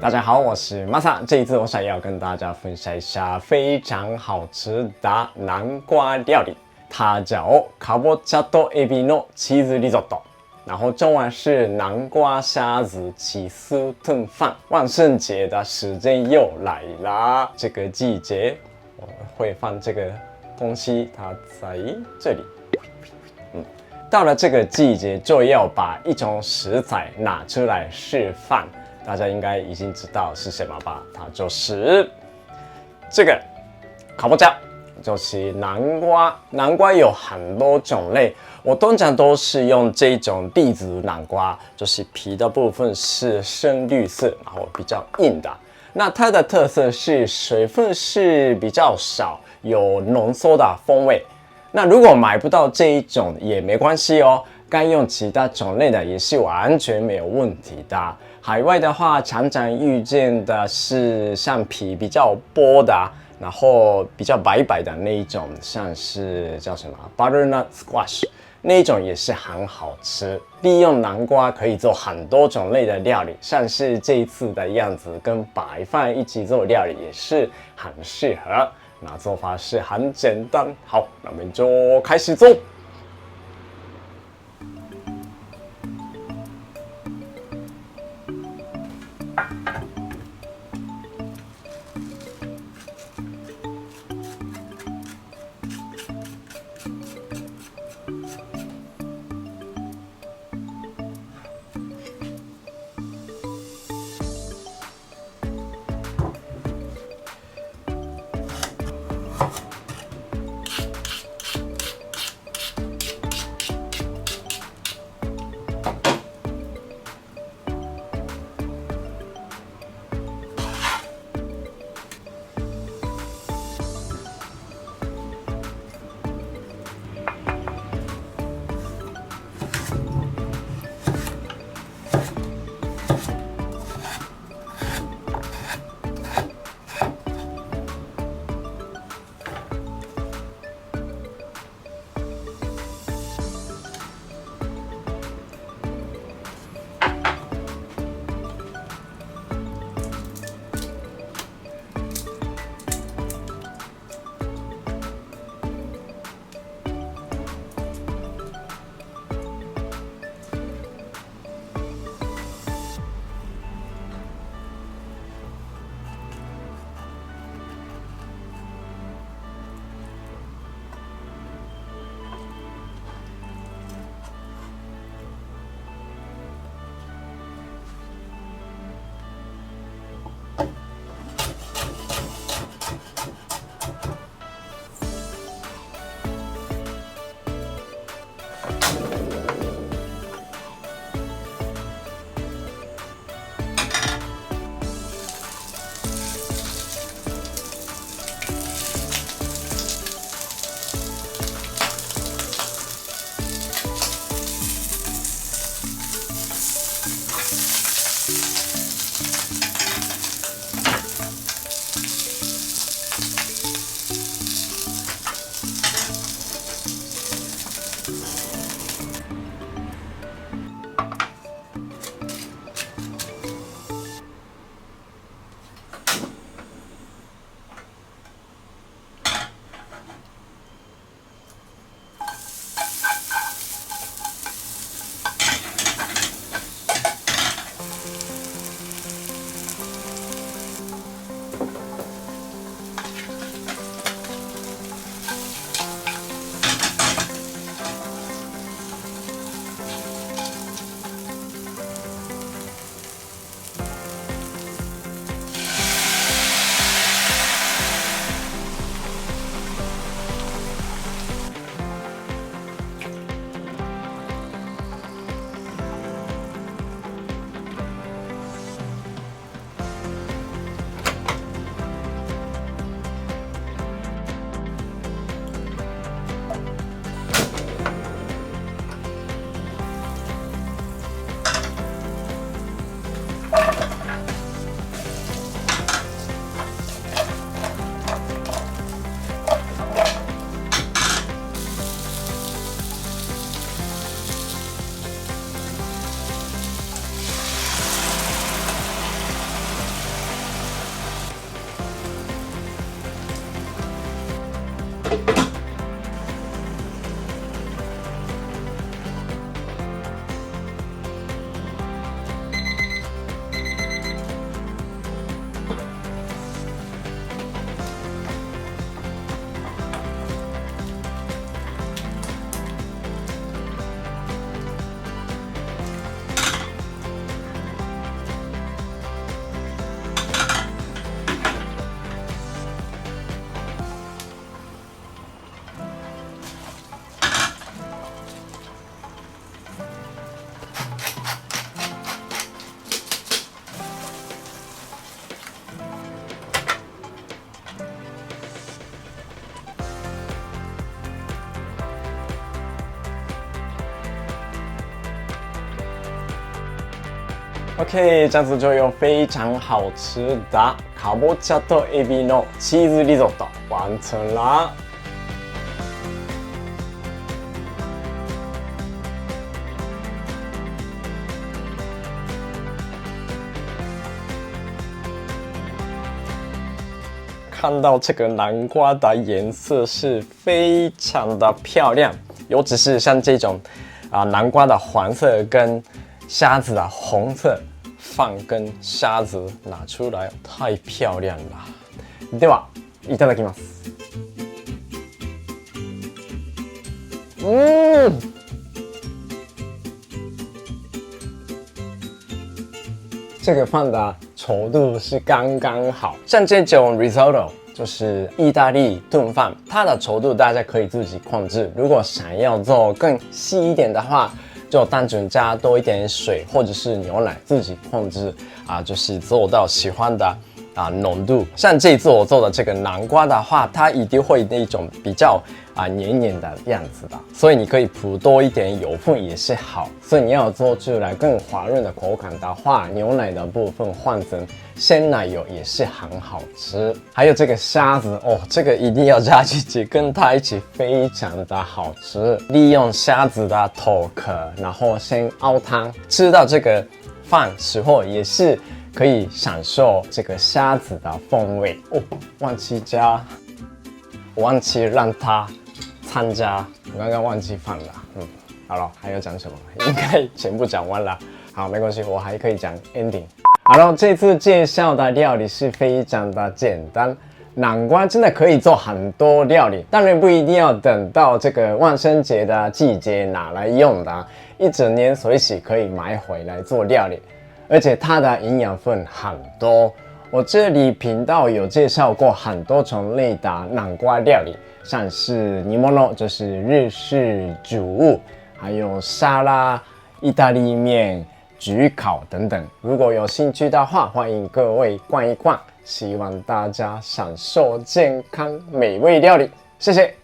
大家好，我是 Masa。这一次我想要跟大家分享一下非常好吃的南瓜料理，它叫かぼちゃとエビのチーズリゾット。然后中文是南瓜虾子起司炖饭。万圣节的时间又来啦！这个季节我们会放这个东西，它在这里。到了这个季节，就要把一种食材拿出来示范。大家应该已经知道是什么吧？它就是这个かぼちゃ，就是南瓜。南瓜有很多种类，我通常都是用这种栗子南瓜，就是皮的部分是深绿色，然后比较硬的。那它的特色是水分是比较少，有浓缩的风味。那如果买不到这一种也没关系哦，该用其他种类的也是完全没有问题的。海外的话，常常遇见的是像皮比较薄的，然后比较白白的那一种，像是叫什么 butternut squash 那一种也是很好吃。利用南瓜可以做很多种类的料理，像是这一次的样子，跟白饭一起做料理也是很适合。那做法是很简单，好，那我们就开始做。OK， 这样子就有非常好吃的卡波加多 ebi no チーズリゾット完成啦。看到这个南瓜的颜色是非常的漂亮，尤其是像这种南瓜的黄色跟虾子的红色，饭跟虾子拿出来太漂亮了。ではいただきます。这个饭的稠度是刚刚好，像这种 risotto 就是意大利炖饭，它的稠度大家可以自己控制。如果想要做更细一点的话，就单纯加多一点水或者是牛奶，自己控制就是做到喜欢的浓度。像这一次我做的这个南瓜的话，它一定会那种比较黏黏的样子的，所以你可以铺多一点油分也是好。所以你要做出来更滑润的口感的话，牛奶的部分换成鲜奶油也是很好吃。还有这个虾子哦，这个一定要加进去，跟它一起非常的好吃。利用虾子的头壳，然后先熬汤，吃到这个饭时候也是可以享受这个虾子的风味哦。忘记让它参加，我刚刚忘记放了。好了，还要讲什么？应该全部讲完了。好，没关系，我还可以讲 ending。好了，这次介绍的料理是非常的简单。南瓜真的可以做很多料理，当然不一定要等到这个万圣节的季节拿来用的，一整年随时可以买回来做料理。而且它的营养分很多，我这里频道有介绍过很多种类的南瓜料理，像是煮物，就是日式煮物，还有沙拉、意大利面、焗烤等等。如果有兴趣的话，欢迎各位逛一逛。希望大家享受健康美味料理，谢谢。